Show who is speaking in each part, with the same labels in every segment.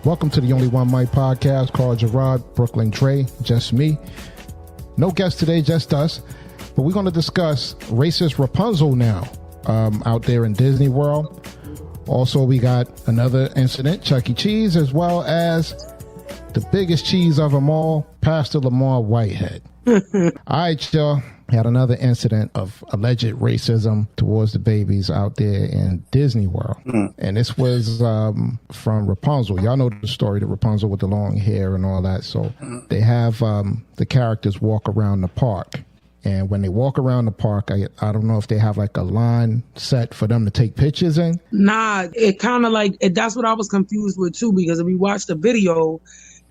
Speaker 1: Welcome to the Only One Mic podcast. Carl Gerard, Brooklyn Dre, just me. No guest today, just us. But we're going to discuss racist Rapunzel now out there in Disney World. Also, we got another incident, Chuck E. Cheese, as well as the biggest cheese of them all, Pastor Lamor Whitehead. All right, y'all. Had another incident of alleged racism towards the babies out there in Disney World. And this was from Rapunzel. Y'all know the story, the Rapunzel with the long hair and all that. So they have the characters walk around the park. And when they walk around the park, I don't know if they have like a line set for them to take pictures in.
Speaker 2: Nah, it kind of like, that's what I was confused with too, because if we watched the video,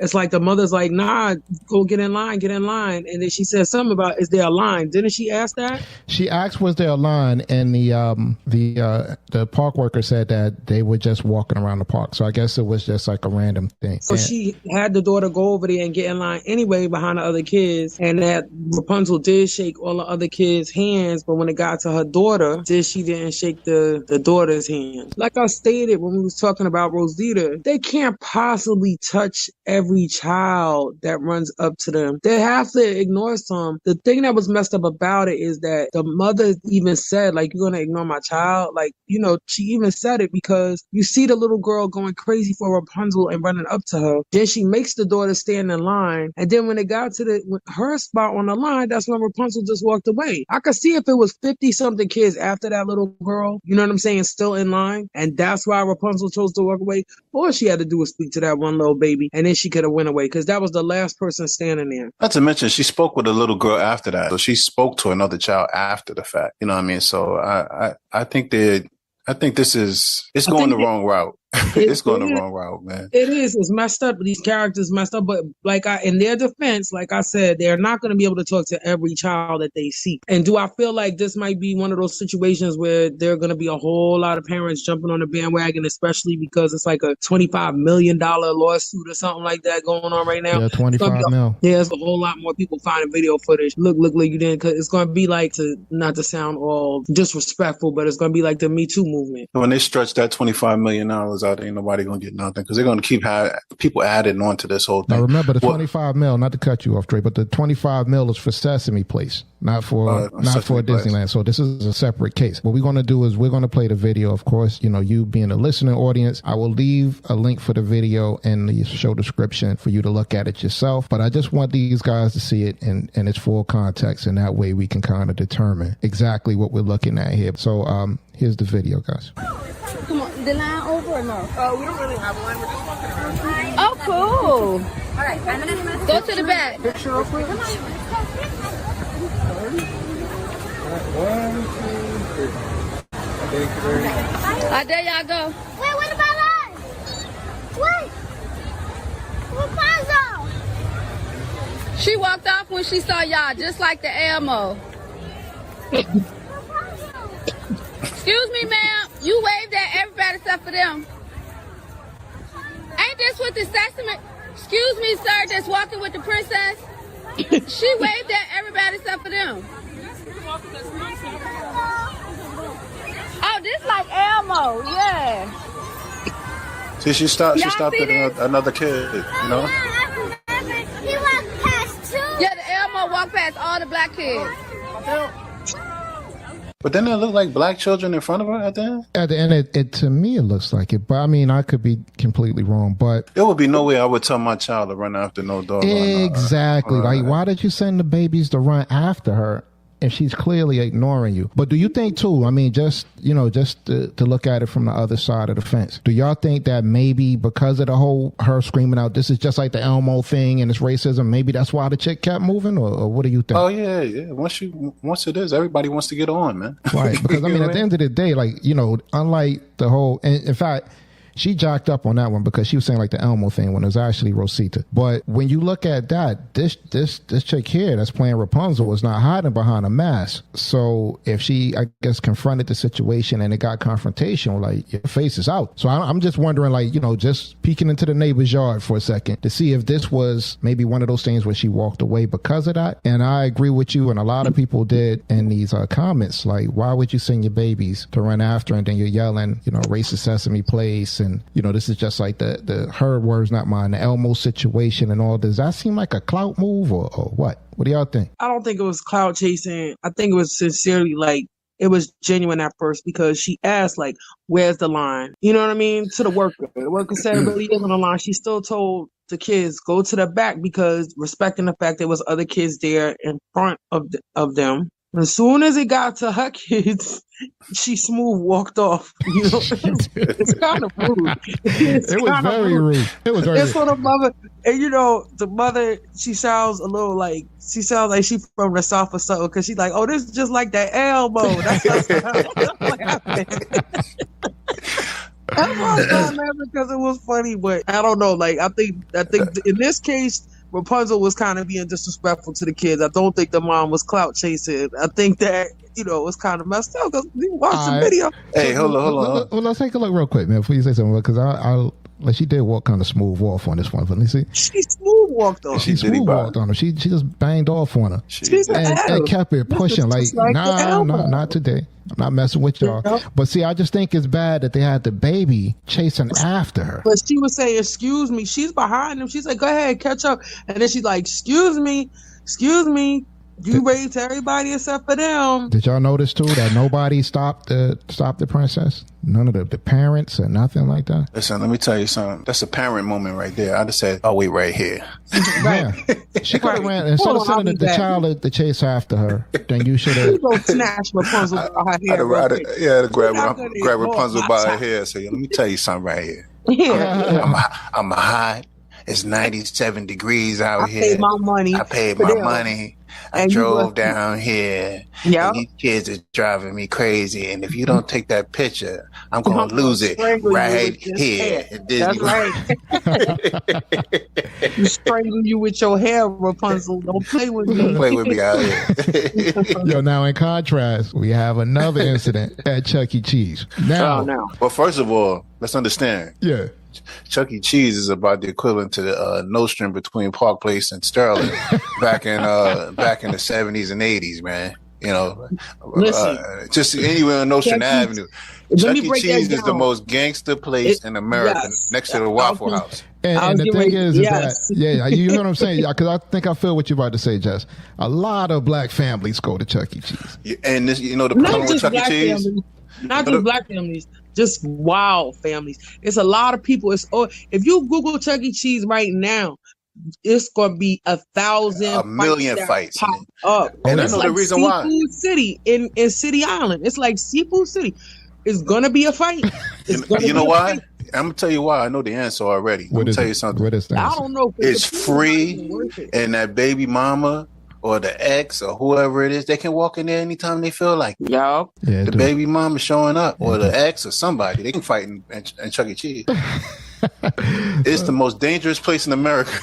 Speaker 2: it's like the mother's like, nah, go get in line. And then she says something about, is there a line? Didn't she ask that?
Speaker 1: She asked, was there a line? And the park worker said that they were just walking around the park. So I guess it was just like a random thing.
Speaker 2: So she had the daughter go over there and get in line anyway behind the other kids. And that Rapunzel did shake all the other kids' hands. But when it got to her daughter, she didn't shake the daughter's hand. Like I stated when we was talking about Rosita, they can't possibly touch every child that runs up to them. They have to ignore some. The thing that was messed up about it is that the mother even said, like, you're gonna ignore my child? Like, you know, she even said it because you see the little girl going crazy for Rapunzel and running up to her. Then she makes the daughter stand in line. And then when it got to her spot on the line, that's when Rapunzel just walked away. I could see if it was 50 something kids after that little girl, you know what I'm saying, still in line. And that's why Rapunzel chose to walk away. All she had to do was speak to that one little baby. And then she could have went away because that was the last person standing there.
Speaker 3: Not to mention, she spoke with a little girl after that. So she spoke to another child after the fact. You know what I mean? So I think this is, it's going the wrong route. It's going the wrong route, man.
Speaker 2: It is. It's messed up. These characters messed up. But in their defense, like I said, they're not going to be able to talk to every child that they see. And do I feel like this might be one of those situations where there are going to be a whole lot of parents jumping on the bandwagon, especially because it's like a $25 million lawsuit or something like that going on right now?
Speaker 1: Yeah, 25 mil.
Speaker 2: Yeah, there's a whole lot more people finding video footage. Look, you didn't. Cause it's going to be like, not to sound all disrespectful, but it's going to be like the Me Too movement.
Speaker 3: When they stretch that $25 million out, ain't nobody gonna get nothing because they're gonna keep people adding on to this whole thing.
Speaker 1: Now remember the 25 mil, not to cut you off, Dre, but the 25 mil is for Sesame Place, not for Disneyland. So this is a separate case. What we're gonna do is we're gonna play the video. Of course, you know, you being a listening audience, I will leave a link for the video in the show description for you to look at it yourself. But I just want these guys to see it in its full context, and that way we can kind of determine exactly what we're looking at here. So here's the video, guys.
Speaker 4: Come on, the line over or no?
Speaker 5: Oh, we don't really have one. We're just walking around.
Speaker 4: Oh, cool.
Speaker 5: All right, I'm gonna
Speaker 4: Go to the back.
Speaker 5: picture real quick.
Speaker 4: Come on.
Speaker 5: One, two, three. Thank you very much.
Speaker 4: There y'all go.
Speaker 6: Wait, what about us? Wait. Rapunzel.
Speaker 4: She walked off when she saw y'all, just like the Elmo. Excuse me, ma'am. You waved at everybody except for them. Ain't this what the Sesame? Excuse me, sir, that's walking with the princess. She waved at everybody except for them. Oh, this like Elmo, yeah.
Speaker 3: See, she stopped at another kid, you know?
Speaker 6: He walked past too.
Speaker 4: Yeah, the Elmo walked past all the black kids.
Speaker 3: But then it looked like black children in front of her at the end.
Speaker 1: At the end, it to me it looks like it, but I mean I could be completely wrong. But
Speaker 3: there would be no way I would tell my child to run after no dog.
Speaker 1: Exactly. Like, why did you send the babies to run after her if she's clearly ignoring you? But do you think too, I mean, just to look at it from the other side of the fence, do y'all think that maybe because of the whole her screaming out, this is just like the Elmo thing and it's racism, maybe that's why the chick kept moving, or what do you think?
Speaker 3: Oh yeah. Once it is, everybody wants to get on, man.
Speaker 1: Right. Because I mean, at the end of the day, like, you know, unlike the whole, and in fact, she jacked up on that one because she was saying like the Elmo thing when it was actually Rosita. But when you look at that, this chick here that's playing Rapunzel is not hiding behind a mask. So if she, I guess, confronted the situation and it got confrontational, like your face is out. So I'm just wondering, like, you know, just peeking into the neighbor's yard for a second to see if this was maybe one of those things where she walked away because of that. And I agree with you, and a lot of people did in these comments, like, why would you send your babies to run after and then you're yelling, you know, racist Sesame Place, and, you know, this is just like the her words, not mine, the Elmo situation and all. Does that seem like a clout move or what? What do y'all think?
Speaker 2: I don't think it was clout chasing. I think it was sincerely, like, it was genuine at first because she asked, like, where's the line? You know what I mean? To the worker. The worker said it really isn't a line. She still told the kids, go to the back, because respecting the fact there was other kids there in front of them. As soon as it got to her kids, she smooth walked off. You know, it's kind of rude.
Speaker 1: It was very rude. It was very rude.
Speaker 2: For the mother, and you know, the mother, she sounds like she from the South or something, because she's like, oh, this is just like that Elmo. That's what happened. I was not laughing because it was funny, but I don't know. Like, I think in this case, Rapunzel was kind of being disrespectful to the kids. I don't think the mom was clout chasing. I think that, you know, it was kind of messed up because we watched the video.
Speaker 3: Hey, hold on.
Speaker 1: Well, let's take a look real quick, man, before you say something, because I like, she did walk kind of smooth off on this one. Let me see.
Speaker 2: She smooth walked on.
Speaker 1: She smooth walked on her. She just banged off on her. And kept it pushing. Like nah, not today. I'm not messing with y'all. Yeah. But see, I just think it's bad that they had the baby chasing after her.
Speaker 2: But she was saying, excuse me. She's behind him. She's like, go ahead, catch up. And then she's like, excuse me. You waved to everybody except for them.
Speaker 1: Did y'all notice too that nobody stopped the princess? None of the parents or nothing like that?
Speaker 3: Listen, let me tell you something. That's a parent moment right there. I just said, I'll wait right here.
Speaker 1: Yeah. She could have ran, instead of sending the child to chase after her, then you should have.
Speaker 2: You go snatch Rapunzel by her hair.
Speaker 3: I'd grab Rapunzel by her hair. So let me tell you something right here.
Speaker 2: Yeah.
Speaker 3: I'm hot. It's 97 degrees out here.
Speaker 2: I paid my money.
Speaker 3: I drove down here.
Speaker 2: Yeah.
Speaker 3: These kids are driving me crazy. And if you don't take that picture, I'm going to lose it right here at Disney.
Speaker 2: That's right. You strangle you with your hair, Rapunzel. Don't play with me.
Speaker 3: Don't play with me out here.
Speaker 1: Yo, now in contrast, we have another incident at Chuck E. Cheese. Now.
Speaker 3: Well, first of all, let's understand.
Speaker 1: Yeah.
Speaker 3: Chuck E. Cheese is about the equivalent to the Nostrum between Park Place and Sterling back in the 70s and 80s, man. You know, just anywhere on Nostrand Avenue. Chuck E. Cheese is the most gangster place in America, next to the Waffle House.
Speaker 1: And the thing is that, you know what I'm saying? Because I think I feel what you're about to say, Jess. A lot of black families go to Chuck E. Cheese.
Speaker 3: And this, you know, the problem with Chuck E. Cheese?
Speaker 2: Not just black families. Just wild families. It's a lot of people. If you Google Chuck E. Cheese right now, it's gonna be 1,000,
Speaker 3: million fights
Speaker 2: pop up.
Speaker 3: And I know the reason why.
Speaker 2: Seafood City in City Island. It's like Seafood City. It's gonna be a fight.
Speaker 3: You know why? I'm gonna tell you why. I know the answer already. Let me tell you something.
Speaker 1: What is that?
Speaker 2: I don't know.
Speaker 3: It's free, and that baby mama or the ex or whoever it is, they can walk in there anytime they feel like it.
Speaker 2: Yeah,
Speaker 3: the baby mama showing up or the ex or somebody, they can fight in Chuck E. Cheese. It's the most dangerous place in America.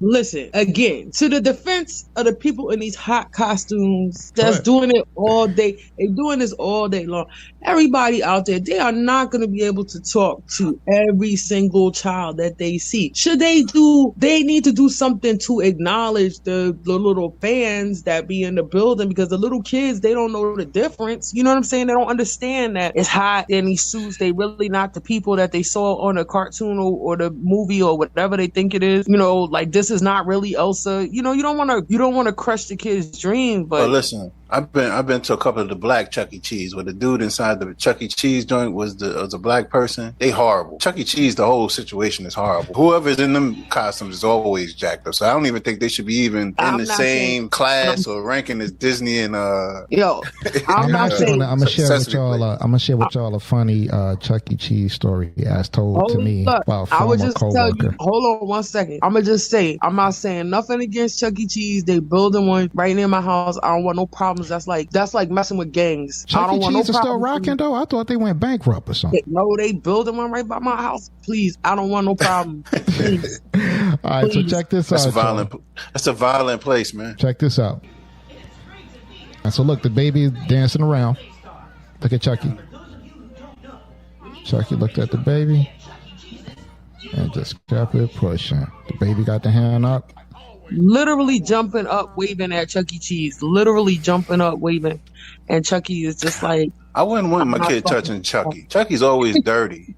Speaker 2: Listen, again, to the defense of the people in these hot costumes that's doing it all day. They're doing this all day long. Everybody out there, they are not going to be able to talk to every single child that they see. They need to do something to acknowledge the little fans that be in the building, because the little kids, they don't know the difference. You know what I'm saying? They don't understand that it's hot in these suits. They really not the people that they saw on a cartoon or the movie or whatever they think it is. You know, like, this is not really Elsa. You know, you don't want to crush the kid's dream. But
Speaker 3: listen, I've been to a couple of the black Chuck E. Cheese where the dude inside the Chuck E. Cheese joint was a black person. They horrible. Chuck E. Cheese, the whole situation is horrible. Whoever's in them costumes is always jacked up. So I don't even think they should be even in the same class or ranking as Disney and
Speaker 2: I'm not saying.
Speaker 1: I'm gonna share with y'all a funny Chuck E. Cheese story as told to me by a former coworker.
Speaker 2: Hold on 1 second. I'm gonna just say, I'm not saying nothing against Chuck E. Cheese. They building one right near my house. I don't want no problem problems. That's like messing with gangs. I
Speaker 1: Chuck
Speaker 2: don't
Speaker 1: E.
Speaker 2: want no
Speaker 1: Cheese is still
Speaker 2: problems.
Speaker 1: rocking though. I thought they went bankrupt or something.
Speaker 2: No, they building one right by my house. Please, I don't want no problem. Please.
Speaker 1: All right,
Speaker 2: Please.
Speaker 1: so check this
Speaker 3: That's
Speaker 1: out.
Speaker 3: a violent.
Speaker 1: y'all.
Speaker 3: That's a violent place, man.
Speaker 1: Check this out. And so look, the baby is dancing around. Look at Chucky. Chucky looked at the baby and just kept it pushing. The baby got the hand up.
Speaker 2: Literally jumping up, waving at Chuck E. Cheese. Literally jumping up, waving, and Chucky is just like.
Speaker 3: I wouldn't want my kid touching Chucky. Chucky's always dirty.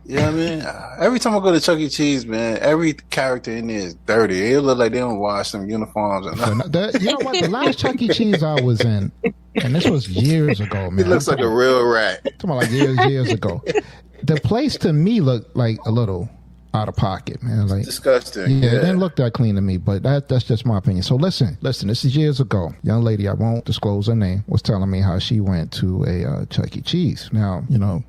Speaker 3: You know what I mean? Every time I go to Chuck E. Cheese, man, every character in there is dirty. It look like they don't wash some uniforms or nothing.
Speaker 1: You know what? The last Chuck E. Cheese I was in, and this was years ago, man.
Speaker 3: He looks like a real rat.
Speaker 1: Talking about like years ago. The place to me looked like a little out of pocket, man. Like
Speaker 3: Disgusting.
Speaker 1: yeah, it didn't look that clean to me, but that's just my opinion. So listen, this is years ago. Young lady, I won't disclose her name, was telling me how she went to a Chuck E. Cheese. Now,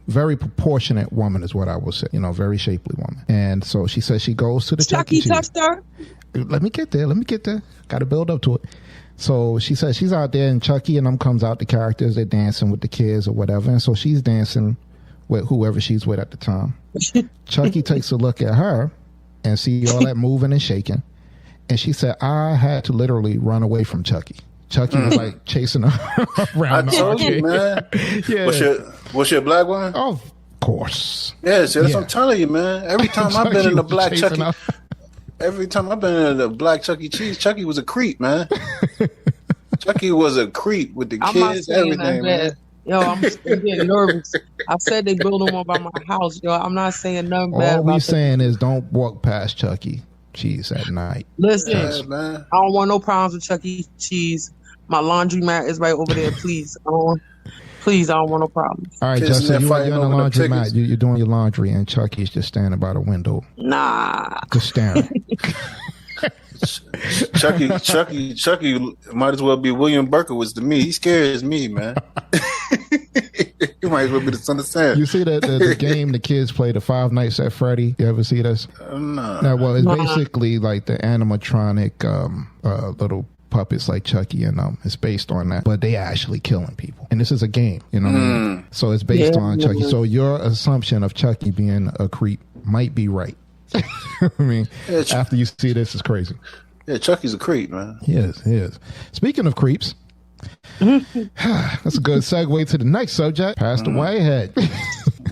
Speaker 1: very proportionate woman is what I would say. Very shapely woman. And so she says she goes to the Chuck E. Cheese.
Speaker 2: touched her.
Speaker 1: Let me get there. Got to build up to it. So she says she's out there, and Chucky and them comes out, the characters, they're dancing with the kids or whatever. And so she's dancing with whoever she's with at the time. Chucky takes a look at her and see all that moving and shaking. And she said, I had to literally run away from Chucky. Chucky was like chasing her around.
Speaker 3: I told you, man.
Speaker 1: Yeah.
Speaker 3: Was she a black woman?
Speaker 1: Of course.
Speaker 3: Yeah, see, that's what I'm telling you, man. Every time I've been in the black Chucky, every time I've been in the black Chuck E. Cheese, Chucky was a creep, man. Chucky was a creep with the kids, everything, man.
Speaker 2: Yo, I'm getting nervous. I said they building one by my house. Yo, I'm not saying nothing bad.
Speaker 1: All we saying is don't walk past Chuck E. Cheese at night.
Speaker 2: Listen, man. I don't want no problems with Chuck E. Cheese. My laundry mat is right over there. Please, I don't want no problems.
Speaker 1: All right, Justin, you're in the laundry mat. You're doing your laundry, and Chucky's just standing by the window.
Speaker 2: Nah,
Speaker 1: just staring.
Speaker 3: Chucky might as well be William Berkowitz to me. He scares me, man. He might as well be the Son of Sam.
Speaker 1: You see the game the kids play, the Five Nights at Freddy? You ever see this?
Speaker 3: No.
Speaker 1: Well, it's basically like the animatronic little puppets like Chucky, and it's based on that, but they actually killing people. And this is a game, you know what I mean? So it's based on Chucky. So your assumption of Chucky being a creep might be right. I mean, after you see this, it's crazy.
Speaker 3: Yeah, Chucky's a creep, man.
Speaker 1: He is. Speaking of creeps, that's a good segue to the next subject. Pastor Whitehead.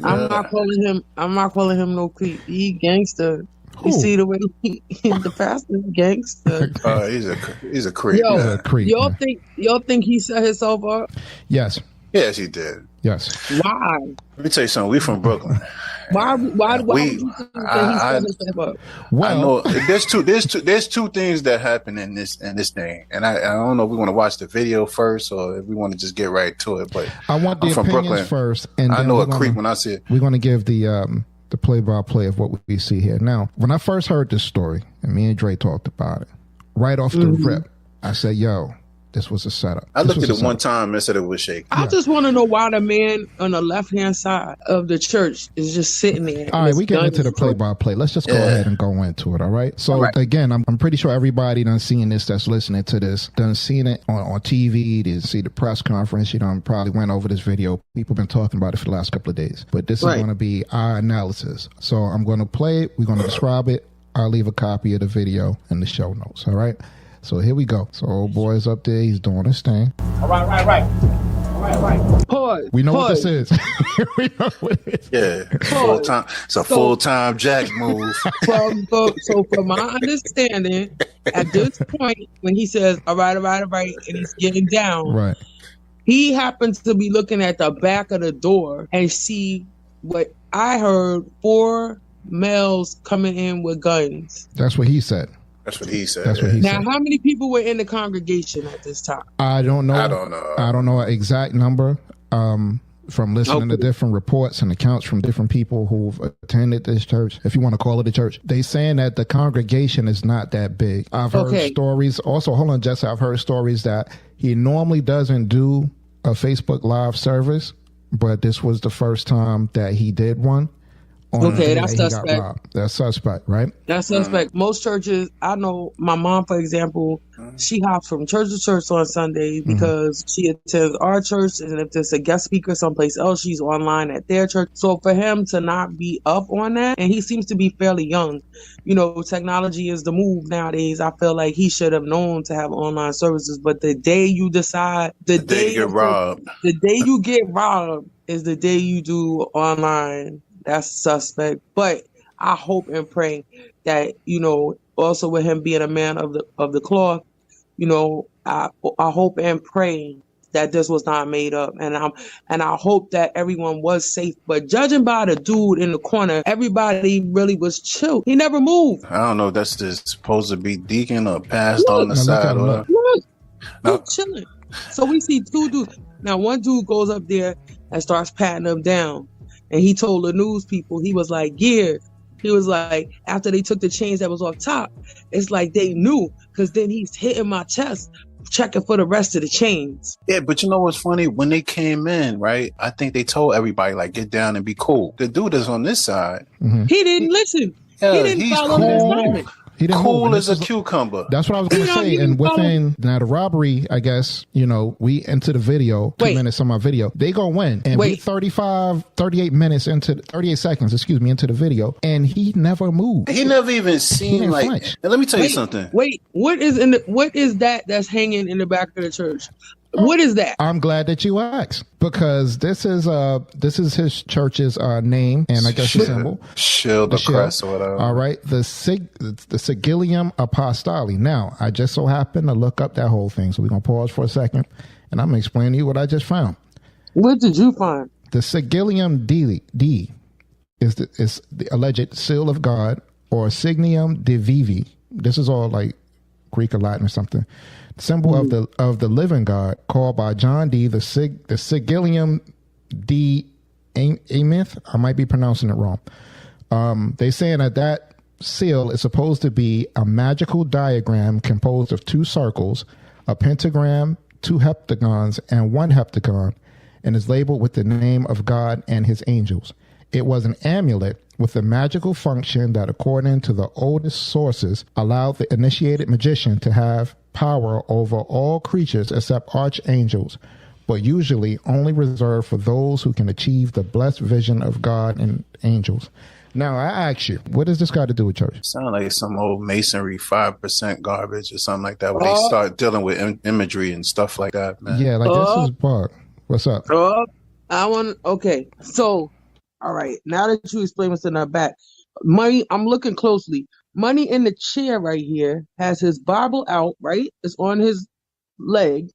Speaker 2: I'm not calling him no creep. He gangster. You see the way the pastor's gangster.
Speaker 3: He's a creep.
Speaker 2: Yo,
Speaker 1: he's a creep.
Speaker 2: Y'all think he set himself up?
Speaker 1: Yes.
Speaker 3: Yes, he did.
Speaker 1: Yes.
Speaker 2: Why?
Speaker 3: Let me tell you something. We from Brooklyn.
Speaker 2: Why would you think that he set himself up?
Speaker 3: Well, I know there's two things that happen in this thing, and I don't know if we want to watch the video first or if we want to just get right to it. But
Speaker 1: I want the opinions first, and
Speaker 3: I know a creep when I see it.
Speaker 1: We're going to give the play-by-play of what we see here. Now, when I first heard this story, and me and Dre talked about it, right off the rip, I said, "Yo, this was a setup."
Speaker 3: I looked at it one time and said it was shaky.
Speaker 2: I just want to know why the man on the left-hand side of the church is just sitting there.
Speaker 1: All right, we get into the play-by-play. Let's just go ahead and go into it, all right? So, again, I'm pretty sure everybody done seen this that's listening to this, done seen it on TV, didn't see the press conference, probably went over this video. People been talking about it for the last couple of days. But this is going to be our analysis. So I'm going to play it. We're going to describe it. I'll leave a copy of the video in the show notes, all right? So here we go. So old boy's up there. He's doing his thing.
Speaker 5: All right.
Speaker 2: Pause.
Speaker 1: We know what this is. We know what it is.
Speaker 3: Yeah. Full-time. It's a full-time Jack move.
Speaker 2: So from my understanding, at this point, when he says, all right, and he's getting down,
Speaker 1: right,
Speaker 2: he happens to be looking at the back of the door and see what I heard, 4 males coming in with guns.
Speaker 1: That's what he said.
Speaker 3: That's what he said.
Speaker 2: Now, how many people were in the congregation at this time?
Speaker 1: I don't know. I don't know an exact number. From listening to different reports and accounts from different people who've attended this church, if you want to call it a church, they saying that the congregation is not that big. I've heard stories. Also, hold on, Jess. I've heard stories that he normally doesn't do a Facebook Live service, but this was the first time that he did one.
Speaker 2: That's suspect.
Speaker 1: That's suspect, right?
Speaker 2: That's suspect. Most churches, I know my mom, for example, she hops from church to church on Sunday because she attends our church, and if there's a guest speaker someplace else, she's online at their church. So for him to not be up on that, and he seems to be fairly young, you know, technology is the move nowadays. I feel like he should have known to have online services, but the day you decide, the day
Speaker 3: you get robbed,
Speaker 2: the day you get robbed is the day you do online. That's suspect. But I hope and pray that, you know, also with him being a man of the cloth, you know, I hope and pray that this was not made up, and I hope that everyone was safe. But judging by the dude in the corner, everybody really was chill. He never moved.
Speaker 3: I don't know if that's just supposed to be deacon or passed on the side.
Speaker 2: Look, he's chilling. So we see two dudes. Now one dude goes up there and starts patting him down, and he told the news people, he was like, yeah. He was like, after they took the chains that was off top, it's like they knew, because then he's hitting my chest, checking for the rest of the chains.
Speaker 3: Yeah, but you know what's funny? When they came in, right, I think they told everybody, like, get down and be cool. The dude is on this side.
Speaker 2: He didn't listen.
Speaker 3: Yeah,
Speaker 2: he didn't follow the assignment.
Speaker 1: He didn't
Speaker 3: cool
Speaker 1: move.
Speaker 3: as a cucumber.
Speaker 1: That's what I was going to say. And within now the robbery, I guess, you know, we into the video, 2 minutes on my video, they gonna win. And we 38 minutes into 38 seconds, excuse me, into the video, and he never moved.
Speaker 3: He never even seemed like.
Speaker 1: flinch.
Speaker 3: And let me tell you something.
Speaker 2: Wait, what is that that's hanging in the back of the church? What is that?
Speaker 1: I'm glad that you asked, because this is his church's name, and I guess the symbol,
Speaker 3: shield, the crest, or whatever.
Speaker 1: All right, the Sigillium Apostoli. Now, I just so happened to look up that whole thing, so we're gonna pause for a second, and I'm gonna explain to you what I just found.
Speaker 2: What did you find?
Speaker 1: The Sigillium D is the alleged seal of God, or Signium Divivi. This is all like Greek or Latin or something. Symbol of the living God, called by John D. the Sigillium D. Amith. I might be pronouncing it wrong. They saying that seal is supposed to be a magical diagram composed of 2 circles, a pentagram, 2 heptagons, and 1 heptagon, and is labeled with the name of God and his angels. It was an amulet with a magical function that, according to the oldest sources, allowed the initiated magician to have power over all creatures except archangels, but usually only reserved for those who can achieve the blessed vision of God and angels. Now, I ask you, what does this got to do with church?
Speaker 3: Sound like some old masonry 5% garbage or something like that, where they start dealing with imagery and stuff like that, man.
Speaker 1: Yeah, like this is bug. What's up?
Speaker 2: Okay, so, all right, now that you explain what's in our back, Money, I'm looking closely. Money in the chair right here has his Bible out, right? It's on his leg,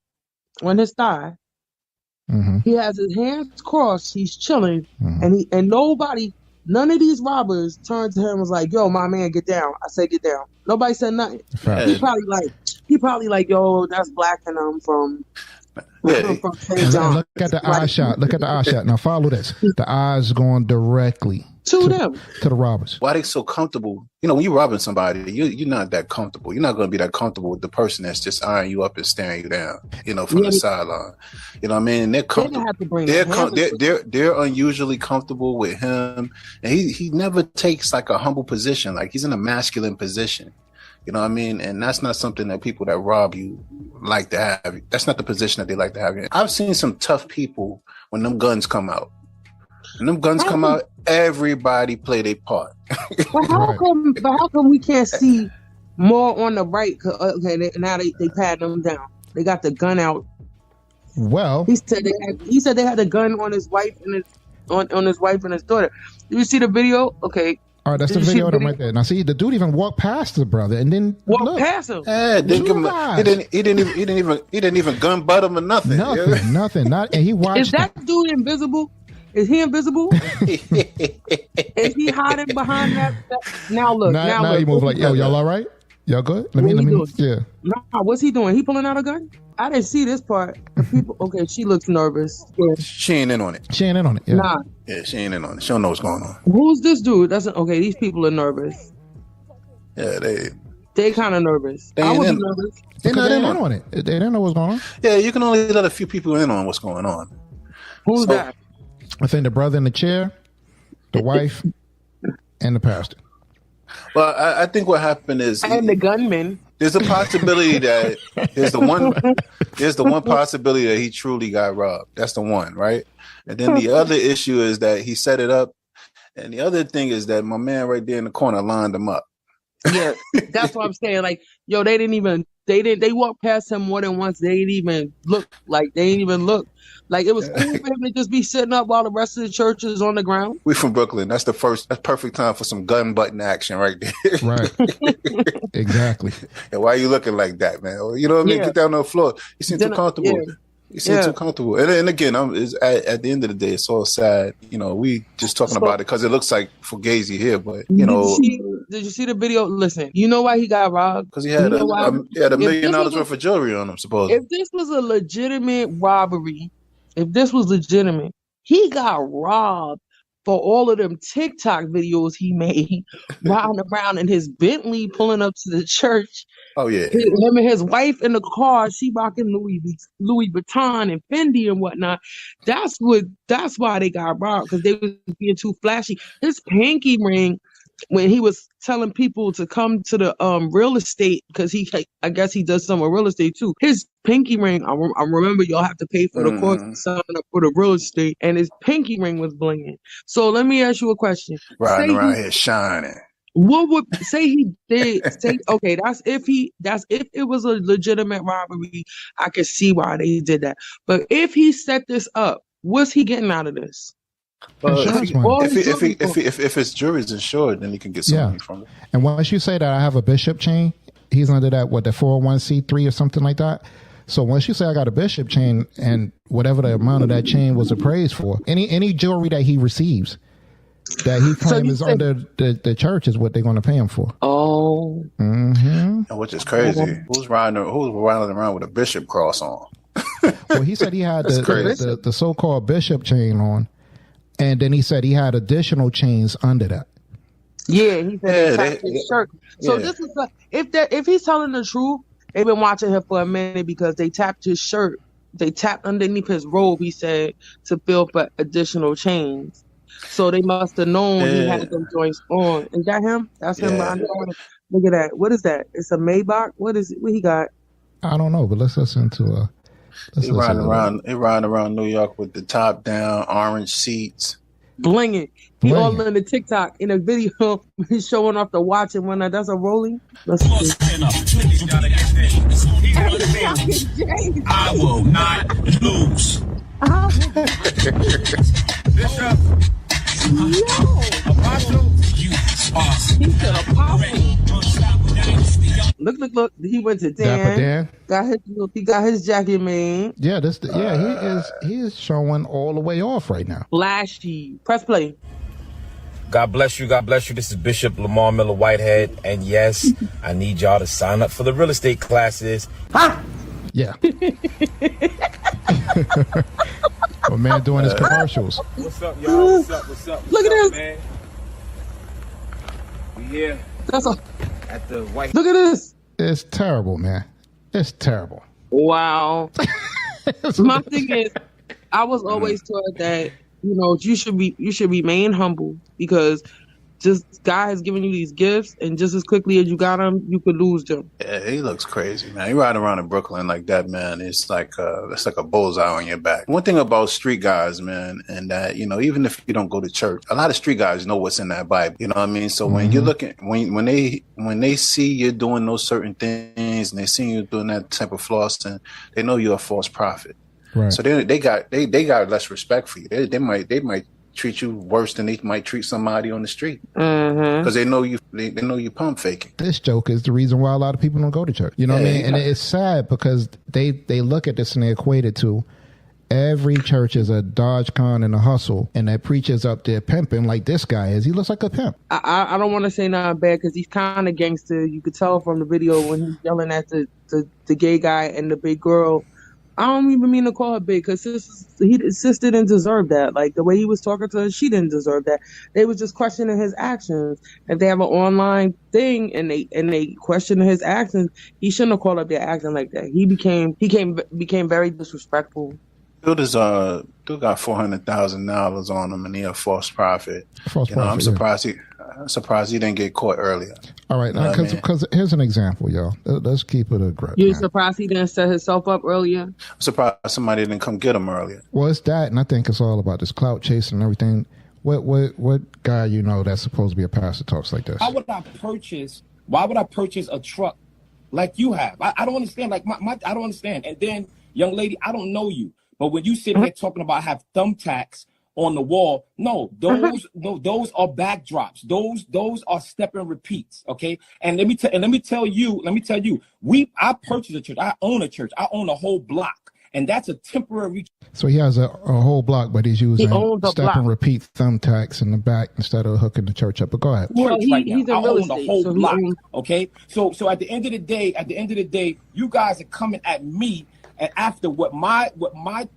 Speaker 2: on his thigh.
Speaker 1: Mm-hmm.
Speaker 2: He has his hands crossed. He's chilling,
Speaker 1: Mm-hmm.
Speaker 2: and none of these robbers turned to him and was like, "Yo, my man, get down." I said, "Get down." Nobody said nothing.
Speaker 1: Fact.
Speaker 2: He probably like, "Yo, that's Black and I'm from." From St. John.
Speaker 1: Look at the eye shot. Look at the eye shot. Now follow this. The eyes going directly
Speaker 2: to them,
Speaker 1: to the robbers.
Speaker 3: Why they so comfortable? You know, when you're robbing somebody, you're not that comfortable. You're not going to be that comfortable with the person that's just eyeing you up and staring you down. You know, from the sideline. You know what I mean? And they're comfortable. They're unusually comfortable with him, and he never takes like a humble position. Like he's in a masculine position. You know what I mean? And that's not something that people that rob you like to have. That's not the position that they like to have. I've seen some tough people when them guns come out. When them guns come out, everybody play their part.
Speaker 2: But how come we can't see more on the right? Okay, now they pat them down. They got the gun out.
Speaker 1: Well,
Speaker 2: he said they had the gun on his wife and his on his wife and his daughter. Did you see the video? Okay.
Speaker 1: All right, that's the video right there. Now, see, the dude even walked past the brother and then
Speaker 2: walked past him.
Speaker 3: Yeah, he didn't even gun butt him or nothing.
Speaker 1: Nothing. Not, and he watched.
Speaker 2: Is that dude invisible? Is he invisible? Is he hiding behind that? Now look.
Speaker 1: Now you move like, yo, y'all all right? Y'all good? Let me. Yeah.
Speaker 2: Nah, what's he doing? He pulling out a gun? I didn't see this part. People. Okay, she looks nervous. Yeah.
Speaker 3: She ain't in on it.
Speaker 1: Yeah.
Speaker 2: Nah.
Speaker 3: Yeah, she ain't in on it. She don't know what's going on.
Speaker 2: Who's this dude? Okay. These people are nervous.
Speaker 3: Yeah,
Speaker 2: they kind of nervous. I wasn't nervous.
Speaker 1: They're not in on it. They don't know what's going on.
Speaker 3: Yeah, you can only let a few people in on what's going on.
Speaker 2: Who's that?
Speaker 1: I think the brother in the chair, the wife, and the pastor.
Speaker 3: Well, I think what happened is...
Speaker 2: And the gunman.
Speaker 3: There's a possibility that there's the one possibility that he truly got robbed. That's the one, right? And then the other issue is that he set it up. And the other thing is that my man right there in the corner lined him up.
Speaker 2: Yeah, that's what I'm saying. Like, yo, they walked past him more than once. They didn't even look. Like, it was cool for him to just be sitting up while the rest of the church is on the ground.
Speaker 3: We from Brooklyn. That's perfect time for some gun button action right there.
Speaker 1: Right. Exactly.
Speaker 3: And why are you looking like that, man? You know what I mean?
Speaker 2: Yeah.
Speaker 3: Get down on the floor. You seem too comfortable.
Speaker 2: Yeah.
Speaker 3: You seem too comfortable. And again, at the end of the day, it's all sad. You know, we just talking about it because it looks like fugazi here, but you know.
Speaker 2: Did you see the video? Listen, you know why he got robbed?
Speaker 3: Because he had $1 million worth of jewelry on him, supposedly.
Speaker 2: If this was a legitimate robbery, he got robbed for all of them TikTok videos he made, riding around in his Bentley, pulling up to the church.
Speaker 3: Oh yeah,
Speaker 2: him and his wife in the car. She rocking Louis Vuitton and Fendi and whatnot. That's why they got robbed, because they was being too flashy. His pinky ring, when he was telling people to come to the real estate, because I guess he does some real estate too. His pinky ring, I remember y'all have to pay for the course to sign up for the real estate, and his pinky ring was blinging. So let me ask you a question.
Speaker 3: Riding around here shining.
Speaker 2: What would say he did? Say okay. That's if it was a legitimate robbery. I could see why they did that. But if he set this up, what's he getting out of this?
Speaker 3: If his jury's insured, then he can get some money from it.
Speaker 1: And once you say that I have a bishop chain, he's under that the 401c3 or something like that. So once you say I got a bishop chain, and whatever the amount of that chain was appraised for, any jewelry that he receives that he claims is under the church is what they're going to pay him for.
Speaker 2: Oh,
Speaker 3: which is crazy. Who's riding around with a bishop cross on?
Speaker 1: Well, he said he had the so-called bishop chain on, and then he said he had additional chains under that.
Speaker 2: Yeah, he said they tapped his shirt. So this is if he's telling the truth, they've been watching him for a minute, because they tapped his shirt. They tapped underneath his robe, he said, to fill for additional chains. So they must have known he had them joints on. Is that him? That's him. Look at that. What is that? It's a Maybach. What is it? What he got?
Speaker 1: I don't know, but let's listen to
Speaker 3: He riding around New York with the top down, orange seats,
Speaker 2: blinging. He all in the TikTok in a video. He's showing off the watch and whatnot. That's a rolling. Let's see.
Speaker 7: I will not lose. Bishop. Apostle. You are.
Speaker 2: He said apostle. Look. He went to Dan. He got his jacket made.
Speaker 1: Yeah, he is showing all the way off right now.
Speaker 2: Flashy. Press play.
Speaker 8: God bless you. God bless you. This is Bishop Lamor Whitehead. And yes, I need y'all to sign up for the real estate classes.
Speaker 2: Huh?
Speaker 1: Yeah. A man doing his commercials.
Speaker 7: What's up, y'all? What's up?
Speaker 2: Look at this,
Speaker 7: man. We here. At the White.
Speaker 2: Look at this.
Speaker 1: It's terrible, man. It's terrible.
Speaker 2: Wow. My thing is, I was always taught that you should remain humble, because just God has given you these gifts, and just as quickly as you got them, you could lose them.
Speaker 3: Yeah, he looks crazy, man. He riding around in Brooklyn like that, man. It's like a bullseye on your back. One thing about street guys, man, and that even if you don't go to church, a lot of street guys know what's in that Bible. You know what I mean? So when you're looking, when they see you doing those certain things, and they see you doing that type of flossing, they know you're a false prophet.
Speaker 1: Right.
Speaker 3: So they got less respect for you. They might treat you worse than they might treat somebody on the street, because they know you pump faking.
Speaker 1: This joke is the reason why a lot of people don't go to church. You know what I mean? And it's sad, because they look at this and they equate it to every church is a Dodge Con and a hustle, and that preacher's up there pimping like this guy is. He looks like a pimp.
Speaker 2: I don't want to say nothing bad, because he's kind of gangster. You could tell from the video when he's yelling at the gay guy and the big girl. I don't even mean to call her big, because sister didn't deserve that. Like, the way he was talking to her, she didn't deserve that. They was just questioning his actions. If they have an online thing and they question his actions, he shouldn't have called up their acting like that. He became very disrespectful.
Speaker 3: Dude got $400,000 on him, and he a false prophet. I'm surprised I'm surprised he didn't get caught earlier.
Speaker 1: All right, because here's an example, y'all. Let's keep it a grip.
Speaker 2: You surprised he didn't set himself up earlier?
Speaker 3: I'm surprised somebody didn't come get him earlier.
Speaker 1: Well, it's that, and I think it's all about this clout chasing and everything. What guy you know that's supposed to be a pastor talks like this?
Speaker 9: Why would I purchase a truck like you have? I don't understand. Like I don't understand. And then, young lady, I don't know you, but when you sit here talking about have thumbtacks on the wall, no, those are backdrops. Those are step and repeats. Okay. And let me tell you, I purchased a church. I own a church. I own a whole block. And that's a temporary.
Speaker 1: So he has a whole block, but he's using step and repeat thumbtacks in the back instead of hooking the church up. But go ahead.
Speaker 2: Well, he's a real estate,
Speaker 9: the whole block. Okay. So at the end of the day, you guys are coming at me, and after what my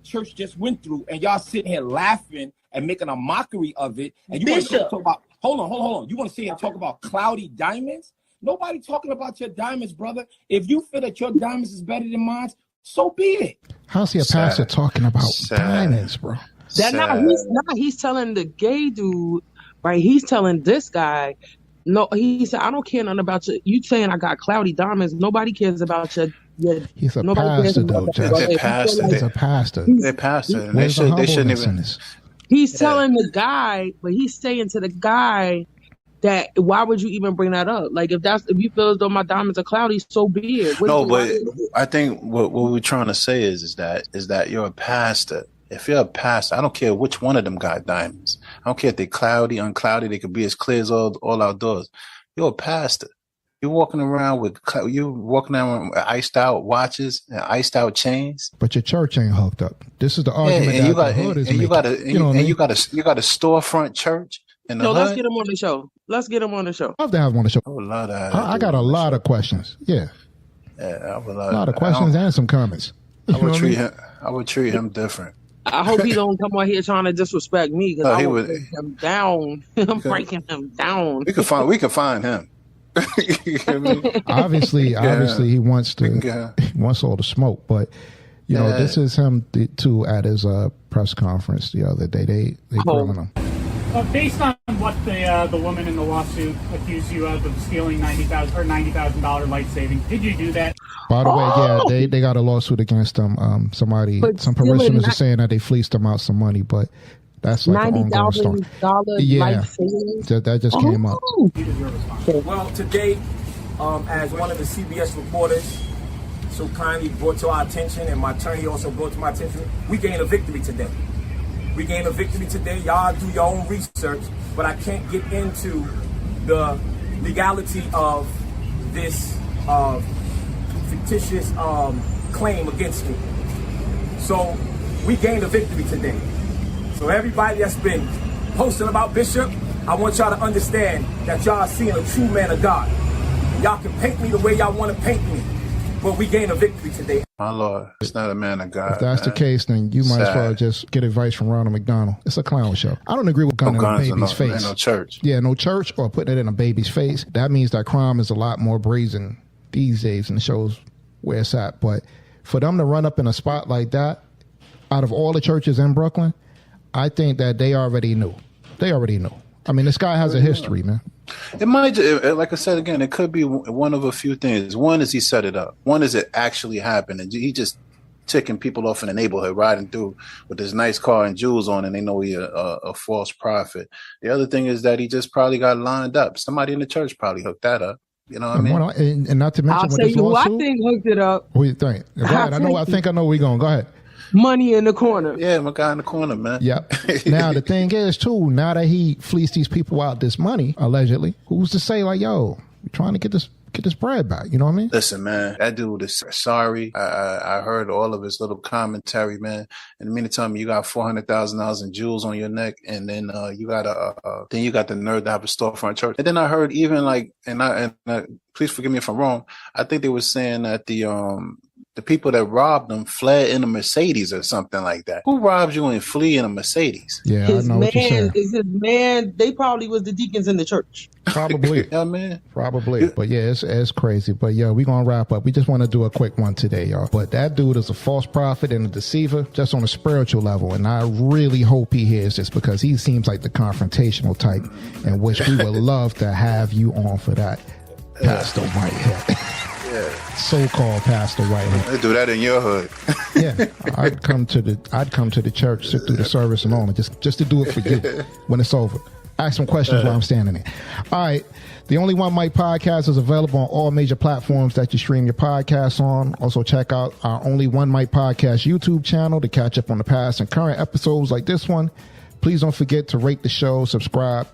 Speaker 9: church just went through, and y'all sitting here laughing and making a mockery of it, and you want to talk about hold on. You want to sit here and talk about cloudy diamonds? Nobody talking about your diamonds, brother. If you feel that your diamonds is better than mine, so be it.
Speaker 1: How's he a pastor talking about diamonds, bro?
Speaker 2: He's telling the gay dude, right? He's telling this guy, no, he said, I don't care nothing about you. You saying I got cloudy diamonds. Nobody cares about your
Speaker 1: he's a pastor, though. He's a pastor.
Speaker 3: They're pastor. They shouldn't even.
Speaker 2: He's telling the guy, but he's saying to the guy that why would you even bring that up? Like if you feel as though my diamonds are cloudy, so be it.
Speaker 3: But I think what we're trying to say is that you're a pastor. If you're a pastor, I don't care which one of them got diamonds. I don't care if they're cloudy, uncloudy. They could be as clear as all outdoors. You're a pastor. You're walking around with iced out watches and iced out chains.
Speaker 1: But your church ain't hooked up. This is the argument that the hood is making. You got
Speaker 3: a storefront church.
Speaker 2: So let's get him on the show. I'd
Speaker 1: love to have him on the show. I got a lot of questions. Yeah.
Speaker 3: Yeah,
Speaker 1: a lot of questions and some comments.
Speaker 3: I would treat him different.
Speaker 2: I hope he don't come on here trying to disrespect me because I would break him down. I'm breaking him down.
Speaker 3: We could find him. You know what I mean?
Speaker 1: Obviously, he wants all the smoke, but this is him too at his press conference the other day. They grilling him.
Speaker 10: Based on what the woman in the lawsuit accused you of stealing $90,000 life savings, did you do that?
Speaker 1: By the way, they got a lawsuit against them. Some parishioners are saying that they fleeced them out some money, but that's like an ongoing story.
Speaker 2: Life savings?
Speaker 1: That just came up.
Speaker 9: Well, today, as one of the CBS reporters so kindly brought to our attention, and my attorney also brought to my attention, we gained a victory today. Y'all do your own research, but I can't get into the legality of this fictitious claim against me. So we gained a victory today. So everybody that's been posting about Bishop, I want y'all to understand that y'all are seeing a true man of God. Y'all can paint me the way y'all want to paint me, but we gained a victory today.
Speaker 3: My Lord, it's not a man of God.
Speaker 1: If that's the case, then you might as well just get advice from Ronald McDonald. It's a clown show. I don't agree with gunning a baby's face.
Speaker 3: No church.
Speaker 1: Yeah, no church or putting it in a baby's face. That means that crime is a lot more brazen these days, and it shows where it's at. But for them to run up in a spot like that, out of all the churches in Brooklyn, I think that they already knew. I mean, this guy has a history, man.
Speaker 3: It might, like I said again, it could be one of a few things. One is he set it up. One is it actually happened, and he just ticking people off in the neighborhood, riding through with his nice car and jewels on, and they know he's a false prophet. The other thing is that he just probably got lined up. Somebody in the church probably hooked that up. You know what I mean?
Speaker 1: And not to mention,
Speaker 2: I'll tell you who I think hooked it up.
Speaker 1: What do you think? Go ahead. I think I know where we're going. Go ahead.
Speaker 2: Money in the corner.
Speaker 3: Yeah, my guy in the corner, man.
Speaker 1: Yep. Now, the thing is, too, now that he fleeced these people out this money, allegedly, who's to say, like, yo, we're trying to get this bread back. You know what I mean?
Speaker 3: Listen, man, that dude is sorry. I heard all of his little commentary, man. In the meantime, you got $400,000 in jewels on your neck, and then you got the nerve to have a storefront church. And then I heard even like, and please forgive me if I'm wrong, I think they were saying that the people that robbed him fled in a Mercedes or something like that. Who robs you and flee in a Mercedes?
Speaker 1: Yeah,
Speaker 2: His
Speaker 1: I know what you're saying.
Speaker 2: is his man. They probably was the deacons in the church.
Speaker 1: Probably.
Speaker 3: Yeah, man.
Speaker 1: Probably. But yeah, it's crazy. But yeah, we're going to wrap up. We just want to do a quick one today, y'all. But that dude is a false prophet and a deceiver just on a spiritual level. And I really hope he hears this because he seems like the confrontational type in which we would love to have you on for that, Pastor Whitehead.
Speaker 3: Yeah.
Speaker 1: So-called Pastor Whitehead.
Speaker 3: They do that in your hood.
Speaker 1: Yeah. I'd come to the church, sit through the service alone, just to do it for you when it's over. Ask some questions while I'm standing there. All right. The Only One Mic podcast is available on all major platforms that you stream your podcasts on. Also, check out our Only One Mic podcast YouTube channel to catch up on the past and current episodes like this one. Please don't forget to rate the show, subscribe.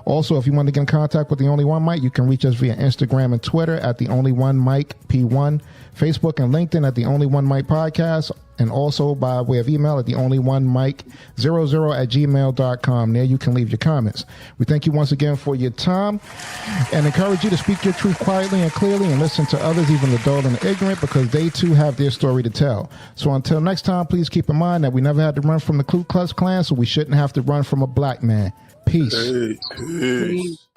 Speaker 1: Also, if you want to get in contact with The Only One Mic, you can reach us via Instagram and Twitter at The Only One Mic P1, Facebook and LinkedIn at The Only One Mic Podcast, and also by way of email at theonlyonemic00@gmail.com. There you can leave your comments. We thank you once again for your time and encourage you to speak your truth quietly and clearly and listen to others, even the dull and the ignorant, because they too have their story to tell. So until next time, please keep in mind that we never had to run from the Ku Klux Klan, so we shouldn't have to run from a black man. Peace.
Speaker 3: Peace.